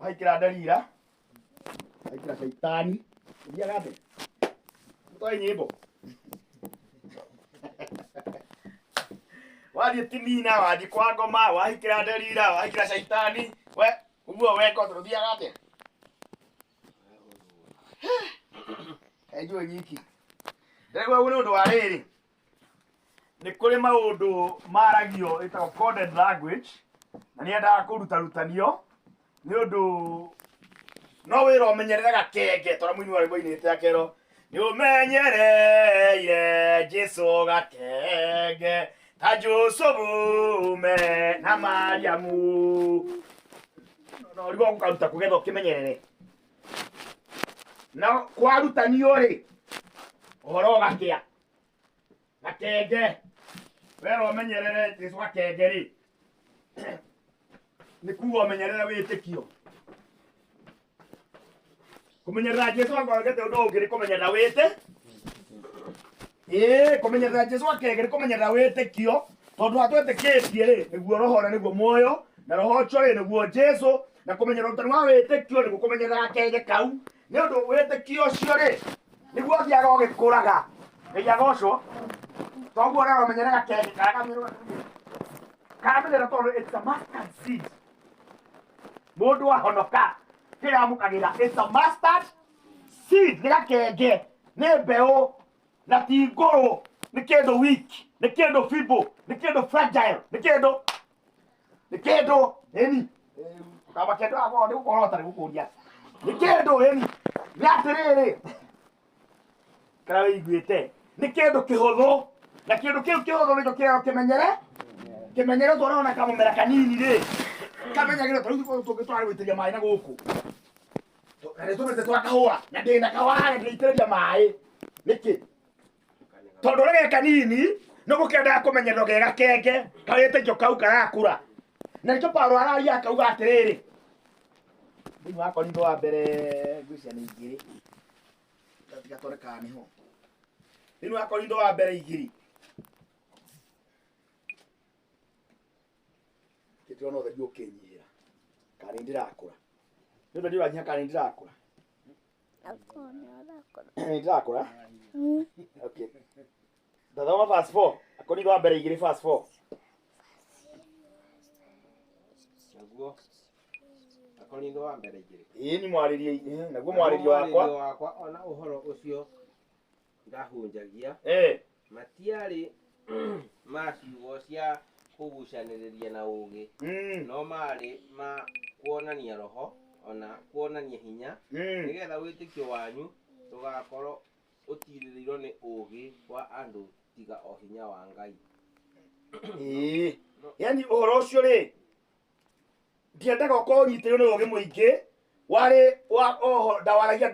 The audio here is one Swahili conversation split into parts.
Waikira ndarira. Waikira shaitani. Ndia gate. Toi nyimbo. Wathi timina, wathi kwa ngoma, waikira ndarira, waikira shaitani. We, uguo weko tuthia gate. Enjoy nyiki. Ndegwa uno ndo ariri. Nĩ kũrĩ maũndũ maragio ĩtagwo coded language na nĩ endaga kũrutarutanio nĩ ũndũ no wĩra ũmenyerere gakenge tondũ mũini wa rwĩmbo ainĩte akero nĩ ũmenyereire Jesũ gakenge ta Jusufu me na Mariamu no rĩgo gũkaruta kũgetha ũkĩmenyerere na kwarutanio rĩ ũhoro gakĩa gakenge wero menyerere Jesũ gakenge rĩ nĩ kuga menyerere wĩtĩkio kũmenyerera Jesũ gakenge ũndũ ũngĩ nĩ kũmenyerera kũmenyerera Jesũ gakenge nĩ kũmenyerera wĩtĩkio tondũ atwĩtĩkĩtie rĩ nĩguo roho na nĩguo muoyo na roho ũcio rĩ nĩguo Jesũ na kũmenyerera ũrutani wa wĩtĩkio nĩguo kũmenyerera gakenge kau nĩ ũndũ wĩtĩkio ũcio rĩ nĩguo ũthiaga ũgĩkũraga gĩagocwo toguo rero menyerera gakenge kamenyera tondũ it's a mustard seed mũndũ wahonoka kĩramũkagĩra it's a mustard seed nĩ gakenge nĩ mbeũ na ti ngũrũ nĩ kĩndũ weak nĩ kĩndũ feeble nĩ kĩndũ fragile nĩ kĩndũ ĩni kama kĩndũ agwo nĩ gũkorwo ũtarĩ gũkũria nĩ kĩndũ ĩni nĩ atĩrĩrĩ kana wĩiguĩte nĩ kĩndũ kĩhũthũ na kĩndũ kĩu kĩhũthũ nĩkĩo kĩrero kĩmenyere twarona kamũmera kanini rĩ kamenyagĩrwo tondũ tũngĩtwara gũitĩria maĩ na gũkũ na nĩtũmĩte twakahũra na ndĩna kawara ndĩitĩrĩria maĩ nĩkĩ tondũ rĩge kanini nĩ gũkĩendaga kũmenyererwo ge gakenge kawĩtĩkio kau karakũra na nĩkĩo Paulo araria akauga atĩrĩrĩ thĩinĩ wa Korintho wa mbere ngwĩciria nĩ 2 tigatũrĩkaga nĩho thĩinĩ wa Korintho wa mbere 2 kĩtĩrona ũtheri ũkĩnyihĩra kana nĩndĩrakũra nĩ ũtheri ũranyiha kana nĩndĩrakũra nĩndĩrakũra okay ndathoma verse 4 Korintho wa mbere 2 verse 4 naguo Korintho wa mbere 2 ĩĩ nĩ mwarĩrie naguo mwarĩrio wakwa ona ũhoro ũcio ndahunjagia matiarĩ ma ciugo cia kũgucanĩrĩria na ũũgĩ no marĩ ma kuonania roho ona kuonania hinya nĩgetha wĩtĩkio wanyu ndũgakorwo ũtirĩrĩirwo nĩ ũũgĩ wa andũ tiga o hinya wa Ngai. Yani ũhoro ũcio rĩ ndiendaga ũkorwo ũnyitĩrĩirwo nĩ ũũgĩ mũingĩ warĩ ndawaragia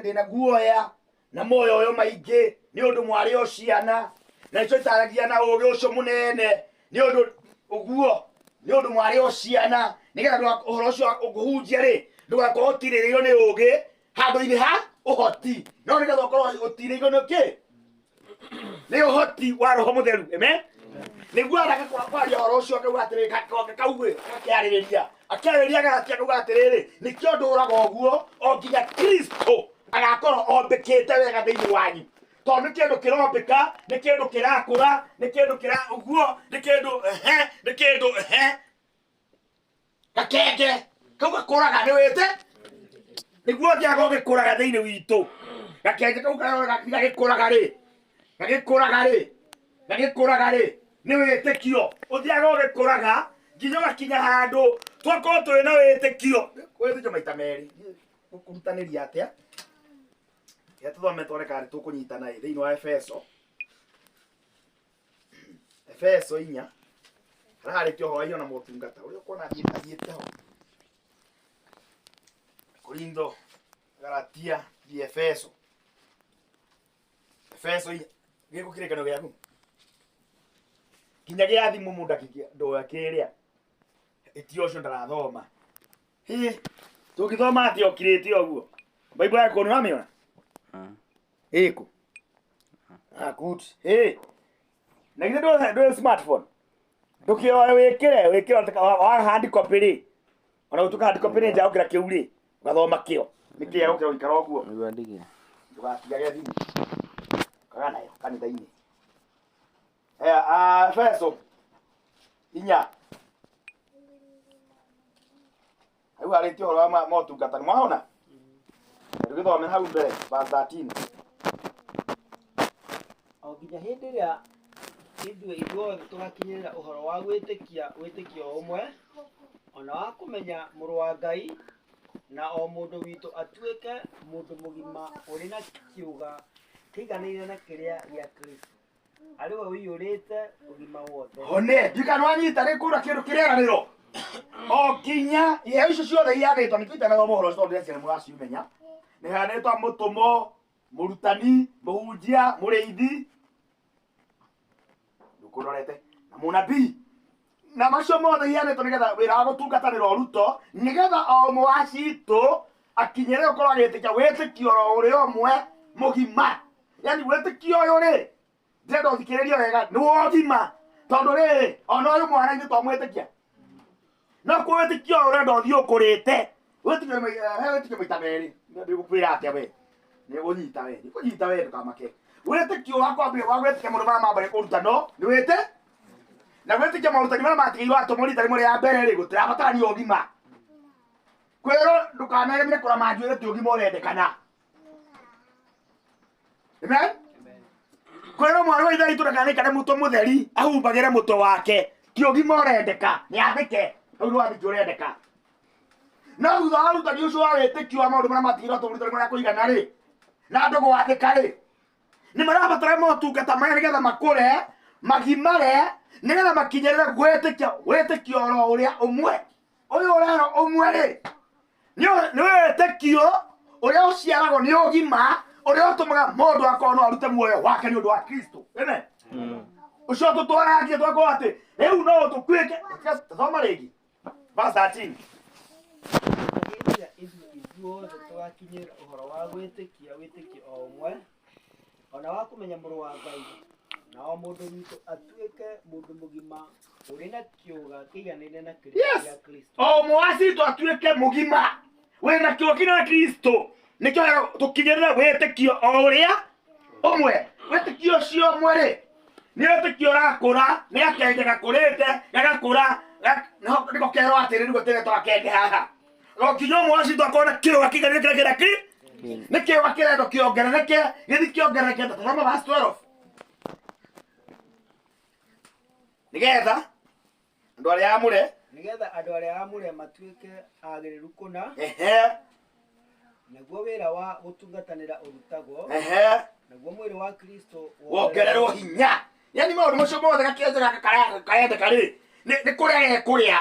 ndĩna guoya na moyo ũyũ maingĩ nĩ ũndũ mwarĩ o ciana na nĩcio itaragia na ũũgĩ ũcio mũnene nĩ ũndũ ũguo nĩ ũndũ mwarĩ o ciana nĩgetha ũhoro ũcio ũkũhunjia rĩ ndũgakorwo ũtirĩrĩirwo nĩ ũũgĩ handũ-inĩ ha ũhoti no nĩgetha ũkorwo ũtirĩrĩirwo nĩ kĩ nĩ ũhoti wa roho mũtheru amen nĩguo araka kwaria ũhoro ũcio akauga atĩrĩrĩ kaugĩ akĩarĩria Galatia akauga atĩrĩrĩ nĩkĩo ndũraga ũguo o nginya Kristo agakorwo ombĩkĩte wega thĩinĩ wanyu tondũ nĩ kĩndũ kĩrombĩka nĩ kĩndũ kĩrakũra nĩ kĩndũ ũguo nĩ kĩndũ gakenge kau gakũraga nĩ wĩte nĩguo thiaga ũgĩkũraga thĩinĩ witũ gakenge kau gagĩkũraga rĩ nĩ wĩtĩkio ũthiaga ũgĩkũraga nginya ũgakinya handũ twakorwo tũrĩ na wĩtĩkio maita merĩ gũkurutanĩria atĩa tũthome twone kana nĩ tũkũnyitana thĩinĩ wa Efeso 4 hararĩtio ũhoro wa na mũtungata ũrĩa ũkona athiĩte ho Korintho Galatia Efeso 4 gĩkũ kĩrĩkanĩro gĩaku kinya gĩathimũ mũndũ ndoya kĩrĩa ĩtio ũcio ndarathoma tũngĩthoma atĩ okirĩte ũguo Bible yako nĩ wamĩona ĩkũ good na githĩ ndũrĩ smartphone ndũkĩoya wĩkĩre wa hard copy rĩ ona utuka ndiko pene nja ukira kiuri gathoma kio niki ya ukira ikara oguo niguo ndigira ndugatiga ge thimu kaga nayo kanitha-ini Efeso 4 Hau arĩtie ũhoro wa motungata nĩmwahona tũgĩthome hau mbere verse 13 o nginya hĩndĩ ĩrĩa ithuothe tũgakinyĩrĩra ũhoro wa wĩtĩkio ũmwe ona wa kũmenya mũrũ wa Ngai na o mũndũ witũ atuĩke mũndũ mũgima ũrĩ na kĩũga kĩiganĩire na kĩrĩa gĩa Kristo arĩ we ũiyũrĩte ũgima wothe one ndikanwanyita rĩkũra kĩndũ kĩrĩanĩro o nginya iheo icio ciothe iheanĩtwo nĩtũitanaga mohoro tondũ ndĩreciria nĩmũgacimenya nĩheanĩtwo mũtũmo mũrutani mũhunjia mũrĩithi ndũkũrorete na mũnabii na macio mothe iheanĩtwo nĩgetha wĩra wa gũtungatanĩra ũruto nĩgetha o ũmwe wa citũ akinyĩre ũkorwo agĩtĩkia wĩtĩkio ũrĩ ũmwe mũgima yani wĩtĩkio ũyũ rĩ ndĩrenda ũthikĩrĩrie wega nĩ ũgima tondũ rĩrĩ ona ũyũ mwana ithuĩ twamwĩtĩkia no kwĩtĩkia ũyũ ũrenda ũthiĩ ũkũrĩte wĩtĩkio maita merĩ ndĩgũkwĩra atĩa we nĩgũnyita we nĩkũnyita we ndũkamake wĩtĩkio wa kwambia wa gwĩtĩkia mũndũ marĩa mambere kũruta no nĩ wĩte na gwĩtĩkia maũrutani marĩa matigĩirwo atũmwo rita rĩmwe rĩa mbere rĩ gũtirabatarania ũgima kwĩrwo ndũkanegemire kũrama njuĩrĩ ti ũgima ũrendekana amen kwĩrwo mwana wa ithe witũ ndakanaikare mũtwe mũtheri ahumbagĩre mũtwe wake ti ũgima ũrendeka nĩathĩke hau nĩ wathĩki ũrendeka no thutha wa ũrutani ũcio wa wĩtĩkio wa maũndũ marĩa matigĩirwo atũmwo rita rĩmwe rĩa kũigana rĩ na andũ gwathĩka rĩ nĩ marabatara motungata maya nĩgetha makũre magimare nĩgetha makinyĩrĩre wĩtĩkio oro ũrĩa ũmwe ũyũ ũrero ũmwe rĩ nĩ wĩtĩkio ũrĩa ũciaragwo nĩ ũgima ũrĩa ũtũmaga mũndũ akorwo no arute muoyo wake nĩ ũndũ wa Kristo amen ũcio tũtwaragie twakorwo atĩ rĩu no tũtuĩke thoma rĩngĩ verse 13 ithuothe tũgakinyĩra ũhoro wa wĩtĩkio o ũmwe ona wa kũmenya mũrũ wa Ngai na o mũndũ witũ atuĩke mũndũ mũgima ũrĩ na kĩũga kĩiganĩire na kĩrĩa gĩa Kristo o ũmwe wa citũ atuĩke mũgima wĩna kĩũga kĩiganĩire na Kristo nĩkĩo tũkinyĩrĩre wĩtĩkio o ũrĩa ũmwe wĩtĩkio ũcio ũmwe rĩ nĩ wĩtĩkio ũrakũra nĩ gakenge gakũrĩte gagakũra nĩko kerwo atĩrĩ nĩguo tene twakenge haha no nginya ũmwe wa citũ akorwo na kĩũga kĩiganĩire kĩrĩa kĩrĩa nĩ kĩũga kĩrendwo kĩongerereke gĩthi kĩongerereke tũthoma verse 12 nĩgetha andũ arĩa amũre matuĩke agĩrĩru kũna ehe naguo wĩra wa gũtungatanĩra ũrutagwo ehe naguo mwĩrĩ wa Kristo wongererwo hinya yani maũndũ macio mothe gakĩenje gaka karendeka rĩ nĩ kũrĩa gekũrĩa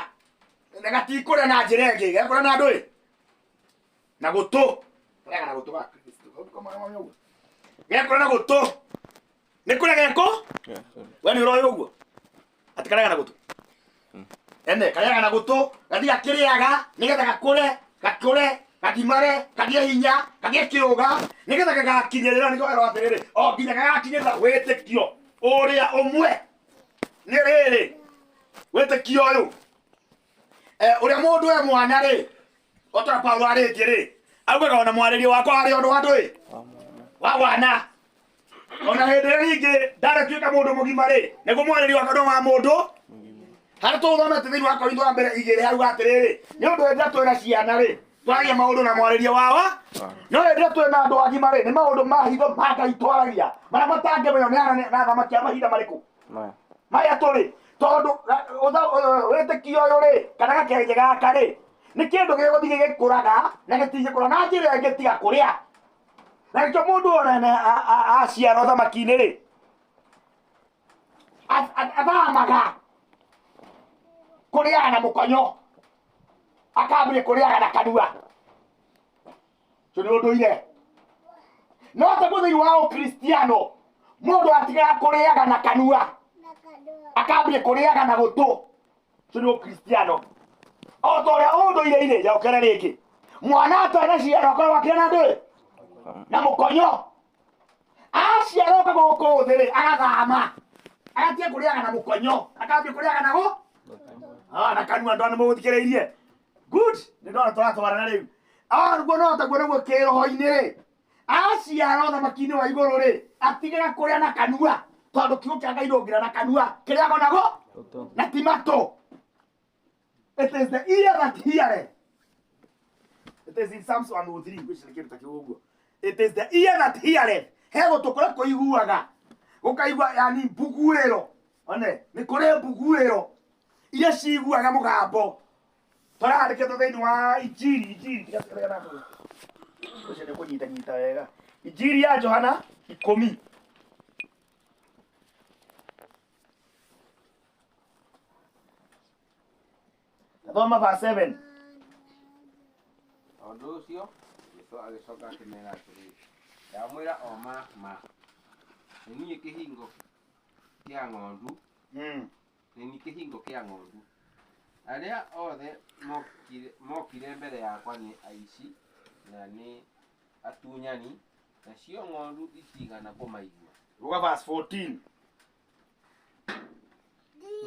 na gatikũrĩa na njĩra ĩngĩ gekũrĩa na andũ na gũtũ kũrĩa na gũtũ wa Kristo gekũrĩa na gũtũ nĩ kũrĩa geko we nĩ ũroĩ ũguo atĩ karĩa na gũtũ ene karĩa na gũtũ gathi gakĩrĩaga nĩgetha gakũre gakimare kagĩe hinya kagĩe kĩũga nĩgetha gagakinyĩrĩra nĩguo wĩra atĩrĩrĩ o nginya gagakinyĩrĩra wĩtĩkio ũrĩa ũmwe nĩ rĩrĩ wĩtĩkio ũyũ ũrĩa mũndũ e mwana rĩ otora Paulo arĩtie rĩ augaga ona mwarĩrio wakwa harĩ ũndũ wa ndũĩ wa wana ona hĩndĩ ĩrĩa ningĩ ndaratuĩka mũndũ mũgima rĩ nĩguo mwarĩrio wakwa ndũ wa mũndũ harĩ tũthomete thĩinĩ wa Korintho wa mbere 2 hau atĩrĩrĩ nĩ ũndũ hĩndĩ ĩrĩa twĩna ciana rĩ twaragia maũndũ na mwarĩrio wawa no hĩndĩ ĩrĩa twĩna andũ agima rĩ nĩ maũndũ ma hitho ma Ngai twaragia marĩa matangĩmenywo nĩ na thamaki a mahinda marĩkũ maya tũrĩ tondũ wĩtĩkio ũyũ rĩ kana gakenge gaka rĩ nĩ kĩndũ gĩgũthiĩ gĩkũraga na gĩtingĩkũra na njĩra ĩngĩ tiga kũrĩa na nĩkĩo mũndũ ona aciarwo thamaki-inĩ rĩ athamaga kũrĩaga na mũkonyo akambĩrĩria kũrĩaga na kanua ũcio nĩ ũndũire no taguo thĩinĩ wa ũkristiano mũndũ atigaga kũrĩaga na kanua akambĩrĩria kũrĩaga na gũtũ ũcio nĩ ũkristiano o ta ũrĩa ũndũire-inĩ njaũkere rĩngĩ mwana atanaciarwo akoragwo akĩrĩa na ndũĩ na mũkonyo aciarwo ka gũkũ thĩ rĩ agathama agatia kũrĩaga na mũkonyo akambĩrĩria kũrĩaga na na kanua andũ nĩ mũgũthikĩrĩirie good nä ndona tåratwarana rä u aguo no taguo naguo kä roho-inä rä aciara å wa igå rå rä atigä ra kå rä a na kanua tondå kiugo kä a ngai ndå ngä ra na kanua kä rä ago nago na ti matå. It is the ear that heareth. It is in Psalms 103 which is kä uguo. It is the ear that heareth. He gå tå kå rä kå iguaga gå kaigua yani mbuguä ro one nä kå rä mbuguä ro iria ciguaga må gambo tårandä kä two thä inä wa injiri å cio nä kå nyitanyita wega injiri ya Johana 10 thoma verse 7. Ũndũ ũcio agĩcoka akĩmera atĩrĩ, ndamwĩra o ma nĩ niĩ kĩhingo kĩa ng'ondu nĩ niĩ kĩhingo kĩa ng'ondu. Arĩa othe mokire mbere yakwa nĩ aici na nĩ atunyani, nacio ng'ondu itigana kũmaigua. Ruga verse 14.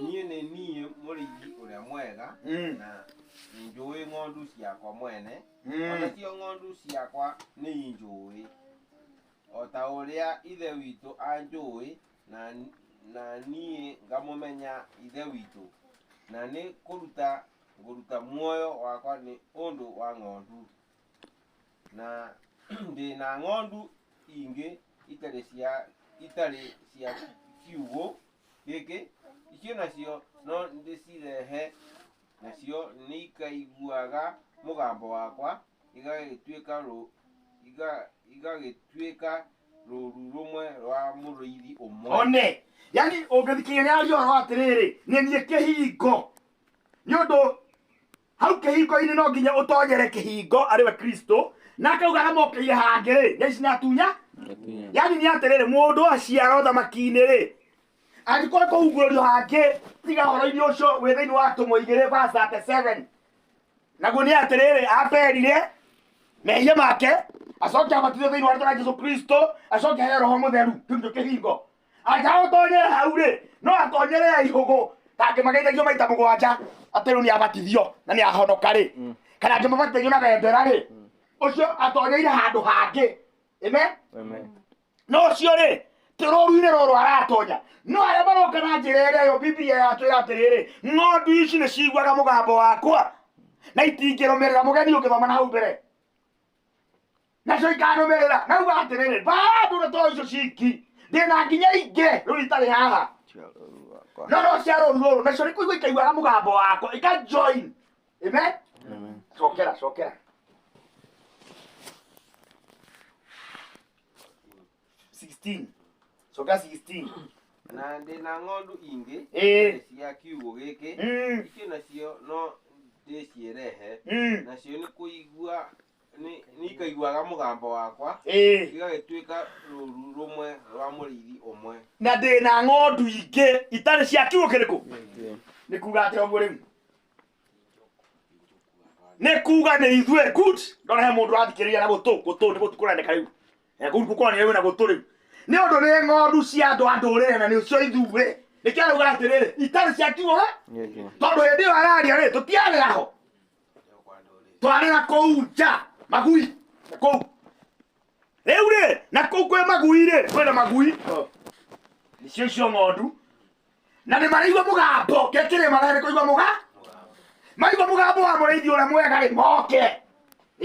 Niĩ nĩ niĩ mũrĩithi ũrĩa mwega na nĩnjũĩ ng'ondu ciakwa mwene, onacio ng'ondu ciakwa nĩ injũĩ, o ta ũrĩa ithe witũ anjũĩ na niĩ ngamũmenya ithe witũ, na nĩ ngũruta muoyo wakwa nĩ ũndũ wa ng'ondu. Na ndĩ na ng'ondu ingĩ itarĩ cia kiugo gĩkĩ, icio nacio no ndĩcirehe, nacio nĩ ikaiguaga mũgambo wakwa, igagĩtuĩka rũru rũmwe rwa mũrĩithi ũmwe. One yani ũngĩthikĩrĩria ario horo atĩrĩrĩ nĩ niĩ kĩhingo nĩ ũndũ hau kĩhingo-inĩ no nginya ũtonyere kĩhingo arĩwe Kristo na akauga amokĩire hangĩ rĩ nĩici nĩ atunya yani nĩ atĩrĩrĩ mũndũ aciara ũthamaki-inĩ rĩ angĩkorwo kũhungũrĩrio hangĩ tiga horo-inĩ ũcio wĩ thĩinĩ wa Atũmwo 2 verse 37 naguo nĩ atĩrĩrĩ aperire mehia make acoke abatithio thĩinĩ wa rĩĩtwa rĩa Jesũ Kristo acoke aheo Roho Mũtheru kĩu nĩkĩo kĩhingo. Angĩgagũtonyere hau rĩ no atonyere ya ihũgũ tangĩmageithagio maita mũgwanja atĩ rĩu nĩ abatithio na nĩ ahonoka rĩ kana angĩmabatithagio na bendera rĩ ũcio atonyeire handũ hangĩ. Amen. No ũcio rĩ ti rũru-inĩ rũrũ aratonya no arĩa maroka na njĩra ĩrĩa yo Biblia yatwĩra atĩrĩrĩ ng'ondu ici nĩ ciguaga mũgambo wakwa na itingĩrũmĩrĩra mũgeni ũngĩthoma na hau mbere nacio ikanũmĩrĩra nauga atĩrĩrĩ bado na to icio ciki ndĩna nginya ingĩ rĩu itarĩ haha no cia rũru rũrũ nacio nĩ kũigua ikaiguaga mũgambo wakwa ika join. Amen. Cokera 16 coka 16. Na ndĩ na ng'ondu ingĩ cia kiugo gĩkĩ, icio nacio no ndĩciĩrehe, nacio nĩ kũigua nĩ ikaiguaga mũgambo wakwa, igagĩtuĩka rũru rũmwe rwa mũrĩithi ũmwe. Na ndĩ na ng'ondu ingĩ itarĩ cia kiugo kĩrĩkũ nĩ kuga atĩ ũguo rĩu nĩ kuga nĩ ithuĩ good. Ndona he mũndũ arathikĩrĩria na gũtũ nĩ gũtukũranĩka rĩu gũkũranĩka rĩu na gũtũ rĩu nĩ ũndũ nĩ ng'ondu cia andũ a ndũrĩrĩ na nĩcio ithuĩ nĩkĩo arauga atĩrĩrĩ itarĩ cia kiugo tondũ hĩndĩ ĩyo araria rĩ tũtiarĩ aho twarĩ na kũu nja magui na kũu rĩu rĩ na kũu kwĩ magui rĩ kwĩna magui nĩcio icio ng'ondu na nĩ maraigua mũgambo kĩrĩ mararĩ kũigua maigua mũgambo wa mũrĩithi ũrĩa mwega rĩ moke.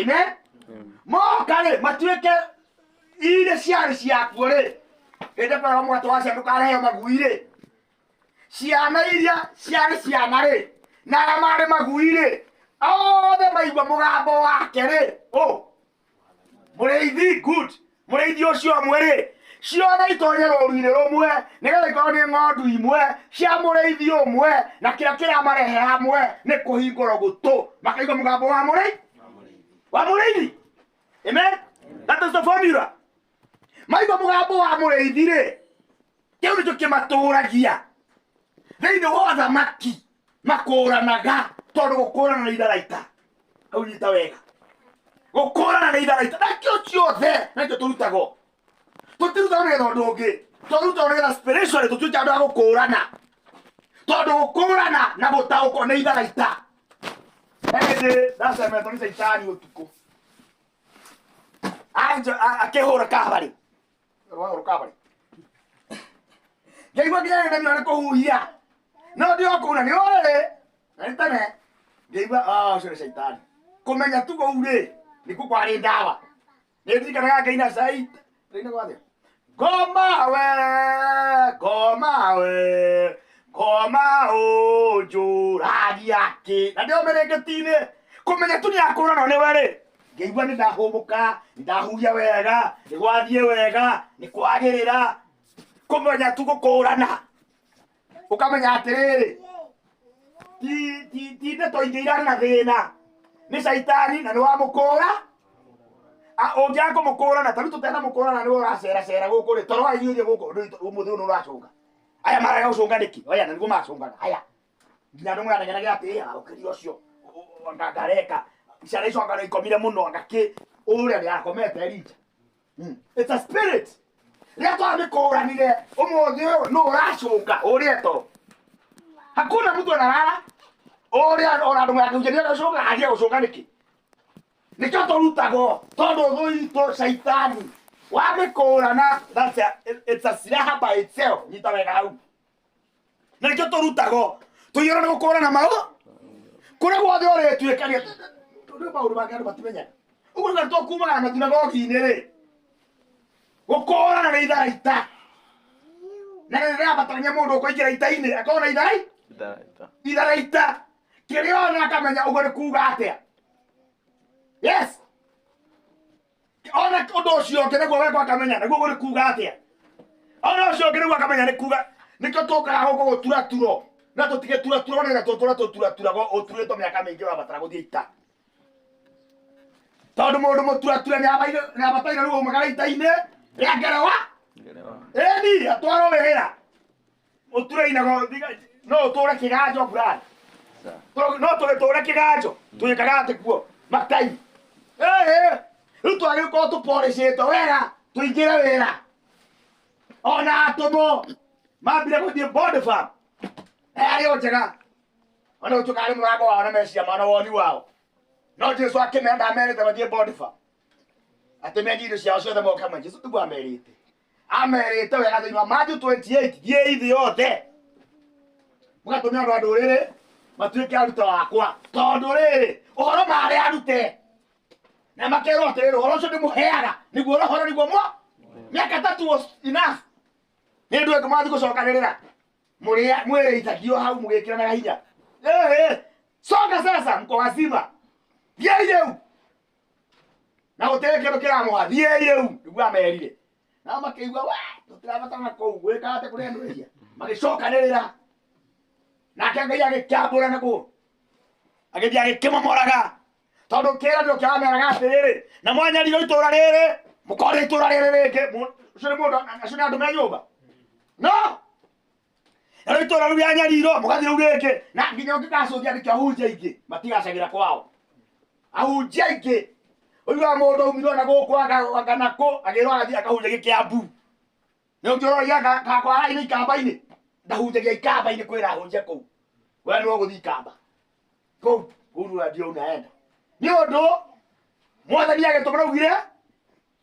Amen. Moka rĩ matuĩke iria ciarĩ ciakuo rĩ hĩndĩ kwaraga mwatũ wa ciana ndũkareheo magui rĩ ciana iria ciarĩ ciana rĩ na arĩa marĩ magui rĩ othe maigua mũgambo wake rĩ mũrĩithi good mũrĩithi ũcio ũmwe rĩ ciothe itonye rũru-inĩ rũmwe nĩgetha ikorwo nĩ ng'ondu imwe cia mũrĩithi ũmwe na kĩrĩa kĩramarehe hamwe nĩ kũhingũrwo gũtũ makaigua mũgambo wa mũrĩithi. Amen. That is the formula. Maigua mũgambo wa mũrĩithi rĩ kĩu nĩkĩo kĩmatũragia thĩinĩ wa ũthamaki makũranaga tondũ gũkũrana nĩ itharaita hau nyita wega gũkũrana nĩ itharaita nakĩo ciothe nakĩo tũrutagwo tũtirutaga nĩgetha ũndũ ũngĩ tũrutagwo nĩgetha spiritually tũtuĩke andũ a gũkũrana tondũ gũkũrana na gũtaũkwo nĩ itharaita hĩndĩ ndacemetwo nĩ caitani ũtukũ akĩhũra kabarĩ rwahũra kabarĩ ngaigua nginya nĩndemio nĩ kũhuhia no ndĩ o kũu na nĩ ũrĩ na nĩ tene ngaigua ũcio nĩ caitani kũmenya tu kũu rĩ nĩkuo kwarĩ ndawa nĩ ndirikanaga ngaina caita rĩina gwathĩ ngoma ũnjũragia kĩ na ndĩo mĩrĩngĩti-inĩ kũmenya tu nĩakũranwo nĩwe rĩ ngaigua nĩ ndahũmũka nĩ ndahuria wega nĩ gwathiĩ wega nĩ kwagĩrĩra kũmenya tu gũkũrana ũkamenya atĩrĩrĩ ti ndeto ingĩ irarĩ na thĩna nĩ caitani na nĩ wamũkũra ũngĩaga kũmũkũrana tarĩu tũtenamũkũrana nĩwe ũraceracera gũkũ rĩ toro waiyũrie gũkũ ũmũthĩ ũyũ nĩ ũracũnga aya maraga gũcũnga nĩkĩ aya na nĩguo macũngaga aya nginya andũ mwanegenaga atĩ ũkĩria ũcio ngareka ciana icio anga nĩikomire mũno ngakĩ ũrĩa nĩakomete Elija it's a spirit rĩrĩa twamĩkũranire ũmũthĩ ũyũ nĩ ũracũnga ũrĩa to hakuna mtu analala ũrĩa ona andũ mwakĩhunjania gũcũnga agia gũcũnga nĩkĩ nĩkĩo tũrutagwo tondũ thũitũ caitani wamĩkũrana it's a silaha by itself nyita wega hau na nĩkĩo tũrutagwo tũiyũrwo nĩ gũkũrana maũ kũrĩa guothe ũrĩtuĩkania nĩ maũndũ mangĩ andũ matimenyaga ũguo nĩguo tũkumaga na matinagogi-inĩ rĩ gũkũrana nĩ itharaita na nĩ rĩrabatarania mũndũ ũkũingĩra ita-inĩ akorwo na itharaita kĩrĩa ona akamenya ũguo nĩ kuuga atĩa yes ona ũndũ ũcio ũngĩ nĩguo wekwo akamenya nĩguo ũguo nĩ kuuga atĩa ona ũcio ũngĩ nĩguo akamenya nĩ kuuga nĩkĩo tũkaga gũkũ gũturaturwo na tũtigĩturaturwo nĩgetha tũtũra tũturaturagwo ũturĩtwo mĩaka mĩingĩ wabatara gũthiĩ ita tondũ mũndũ mũturature nĩabataire rĩu umagara ita-inĩ rĩa ngerewa ĩni atwarwo wĩra ũture-inago no ũtũre kĩganjo burani no tũgĩtũre kĩganjo twĩkaga atĩ kuo matai rĩu twagĩkorwo tũporicĩtwo wega tũingĩre wĩra ona atũmwo mambire gũthiĩ bond farm arĩo njega ona ũtuĩka arĩ mũrango wao na meciria mana woni wao no Jesu akĩmera ndamerĩte mathiĩ bond farm atĩ menye indo ciao ciothe moka mwe Jesu tiguo amerite amerite wega thĩinĩ wa Matthew 28 thiĩ thĩ yothe mũgatũmia andũ a ndũrĩrĩ matuĩke aruta wakwa tondũ rĩrĩ ũhoro marĩ arute na makerwo atĩrĩrĩ ũhoro ũcio ndĩmũheaga nĩguo ũhoro nĩguo mĩaka 3 was enough nĩ ndũ ĩngĩ mathiĩ gũcokanĩrĩra mwĩrĩithagio hau mũgĩkĩranaga hinya songa sasa mko wazima thiĩi rĩu na gũtirĩ kĩndũ kĩramũha thiĩi rĩu nĩguo amerire nao makĩigua tũtirabatara kũu gwĩka atĩ kũrĩ andũ magĩcokanĩrĩra nake Ngai agĩkĩambũra nakũ agĩthiĩ agĩkĩmomoraga tondũ kĩrĩro kĩrameraga atĩrĩrĩ na mwanyaririo itũũra rĩrĩ mũkore itũũra rĩrĩ rĩngĩ ũcio nĩ mũndũ acio nĩ andũ me nyũmba no na itũũra rĩu rĩanyarirwo mũgathiĩ rĩu rĩngĩ na nginya ũngĩgacũthia nĩkĩo ahunjia aingĩ matigacagĩra kwao ahunjia aingĩ ũiguaga mũndũ aumirwo na gũkũ anga nakũ agĩrwo agathiĩ akahunjagia Kĩambu nĩ ũngĩũroria gakwara-inĩ ikamba-inĩ ndahunjagia ikamba-inĩ kwĩra ahunjia kũu we nĩ ũgũthiĩ ikamba kũu kũu ndio unaenda nĩ ũndũ mwathani agĩtũmana augire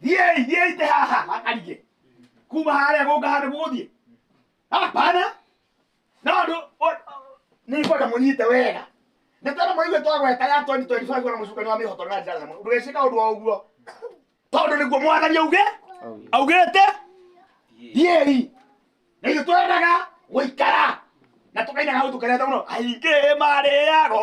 thiĩi te haha akarige kuma harĩa gũka handũ gũgũthiĩ hapana no andũ nĩ kwenda mũnyite wega nĩ tondũ mũigue twagweta ya 2025 ona mũcukani wa mĩhoto na njara mũno ndũgecika ũndũ wa ũguo tondũ nĩguo mwathani augĩte thiĩi na ithuĩ twendaga gũikara na tũkainaga hau tũkenete mũno aingĩ marĩagwo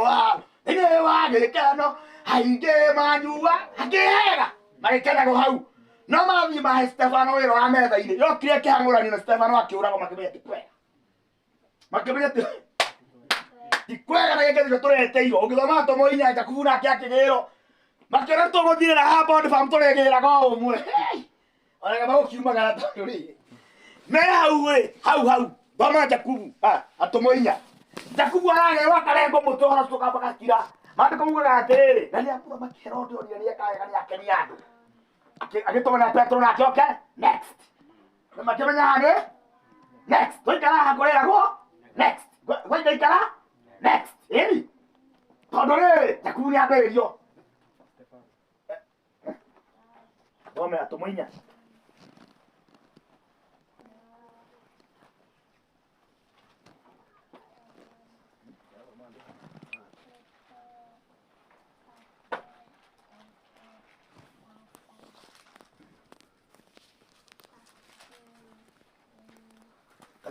thĩinĩ wa gĩkeno aingĩ manyua akĩhega magĩkenagwo hau no mathiĩ mahe Stefano wĩra wa metha-inĩ yokire kĩhang'ũrani na Stefano akĩũragwo makĩmenya ti kwega makĩmenya ti kwega na gĩkĩ nĩkĩo tũreteirwo ũngĩthoma Tomo inya Jakubu nake akĩgĩrwo makĩona tũgũthire na haha bond farm tũrĩgĩraga o ũmwe onega magũkiumagara tondũ rĩ me hau rĩ hau thoma Jakubu Tomo inya Jakubu aragĩrwo akarengo mũtwe ũhoro tũkamba gakira maandĩko mugaga atĩrĩrĩ na nĩamũthamaki Herode onire nĩekawega nĩakenia andũ agĩtũmana Petro nake oke next na makĩmenya hanĩ next twaikara haha kwĩragwo next gwaikaikara next ĩni tondu ri Jakubu ni ambiririo thome atumuinya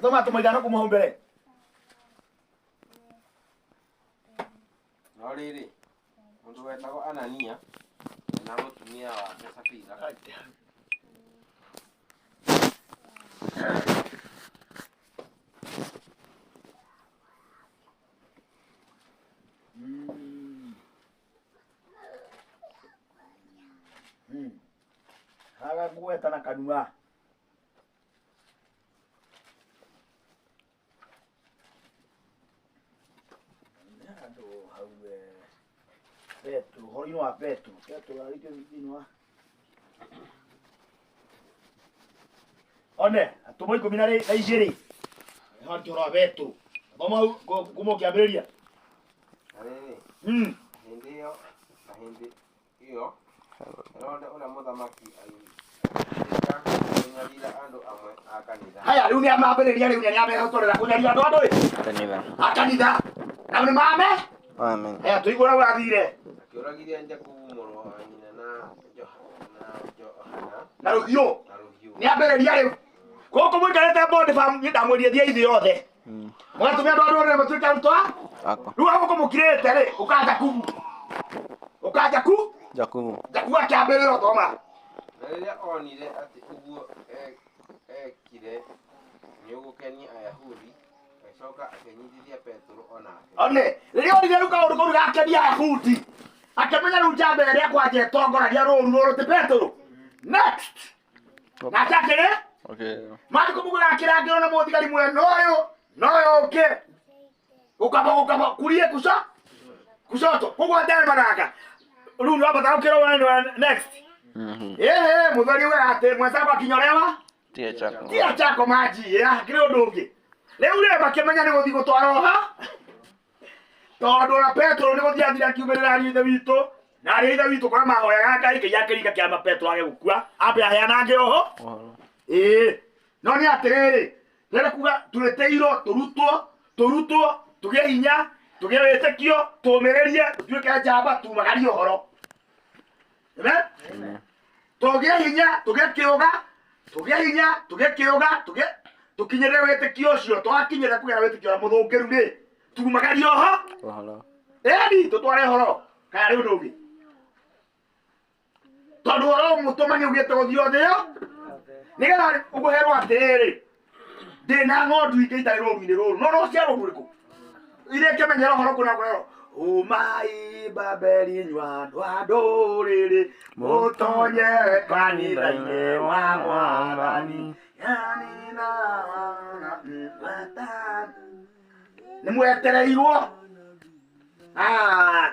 Toma tumuigana kuma mbere. No riri. Mundu wetagwo Anania na mutumia wake Safira. Haga kuweta na kanua. Petro, horino a Petro. Petro arike vinwa. One, atomo ikominare na igiri. Hantu ro Petro. Boma kumo kiaberia. Hindi iyo. Ronda una muthamaki ai. Haya, riu ni amabereria riu ni amehotorera kunyaria andu andu. Akanitha. Na ni mame? Amen. Haya, tuigura urathire. Akiuragiria Jakubu muru wa nyina na Johana. Na rugio. Ni abereria riu. Koko mwikarete bode fam ndamwerie thia ithi yothe. Mwatumia andu andu matuika rutwa? Ako. Riu agoko mukirete ri, ukaja ku. Ukaja ku? Jakubu. Jakubu akiambirira thoma. Na rĩrĩa onire atĩ ũguo ekire nĩũgũkenia Ayahudi, agĩcoka akĩnyitithia Petro onake. One, rĩrĩa onire rĩu kaũndũ kau gakenia Ayahudi, akĩmenya rĩu njamba ĩrĩa kwanja ĩtongoragia rũũru rũrũ ti Petro. Next! Na akĩrĩ? Okay. Maandĩko mauga akĩrangĩrwo na mũthigari mwena ũyũ, na ũyũ ũngĩ. Ũkamba kurie kushoto. Koguo ndere manaka. Rĩu nĩ wambatara ũkĩrwo next. Muthoni we ati mwenzako akinyorewa tia chako maji ya kile ndungi leo ule bakimenya ni guthi gutwara ha tondu na Petro ni guthi athira kiumerera rithe wito na rithe wito kwa mahoya Ngai ke yakirika kiama Petro age gukua ambe aheana nge oho no ni atiriri rere kuga tureteiro turutwo tugie hinya tugie wetekio tumererie tuike njamba tumagarie horo amen. Tugie hinya, tugie kiuga, tukinyere wetekio ucio, twakinyere kugera wetekio na muthungiru ni. Tumagarie oho. Ohoro. Edi, tutware horo. Kaya riu ndungi. Tondu horo mutumani ugite guthio thio. Nigetha uguherwo atiriri. Ndina ng'ondu ingĩ itarĩ rũru-inĩ rũrũ. No cia rũru rĩkũ? Iria ikĩmenyera horo kuna kwero. Umai Babeli nywandũ wa ndũrĩrĩ mũtonye kanitha-inĩ wa Mwathani yanina nĩ mwetereirwo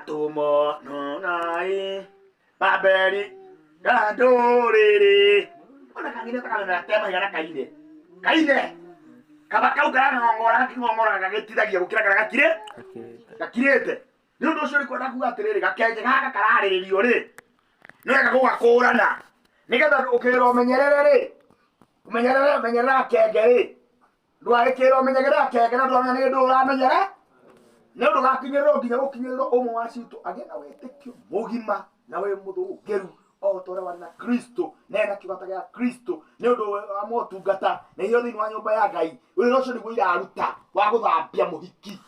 tũmononai Babeli ya ndũrĩrĩ ona kanitha takamena tema igana kaine kaba kau karang'ong'ora gagĩtithagia gũkĩra karĩa gakirĩte nĩ ũndũ ũcio rĩkwenda kuga atĩrĩrĩ gakenje gaka kararĩrĩrio rĩ nĩ wega gũgakũrana nĩgetha ũkĩrĩra ũmenyerere rĩ ũmenyerera kenge rĩ ndũgagĩkĩrĩra ũmenyerera kenge na ndũramenya nĩ ndũ ũramenyere nĩ ũndũ gakinyĩrĩrwo nginya gũkinyĩrĩrwo ũmwe wa citũ agĩe na wĩtĩkio mũgima na wĩ mũthũngĩru o ta ũrĩa warĩ na Kristo na ena kĩgwata gĩa Kristo nĩ ũndũ wa motungata na iheo thĩinĩ wa nyũmba ya Ngai wĩra ũcio nĩguo iraruta wa gũthambia mũhiki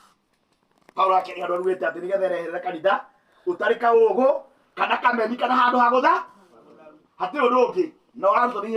Paulo akĩrĩ andũ arugĩte atĩ nĩgetha erehere kanitha ũtarĩ kaũgũ kana kameni kana handũ ha gũtha hatirĩ ũndũ ũngĩ na ũrarutwo nĩ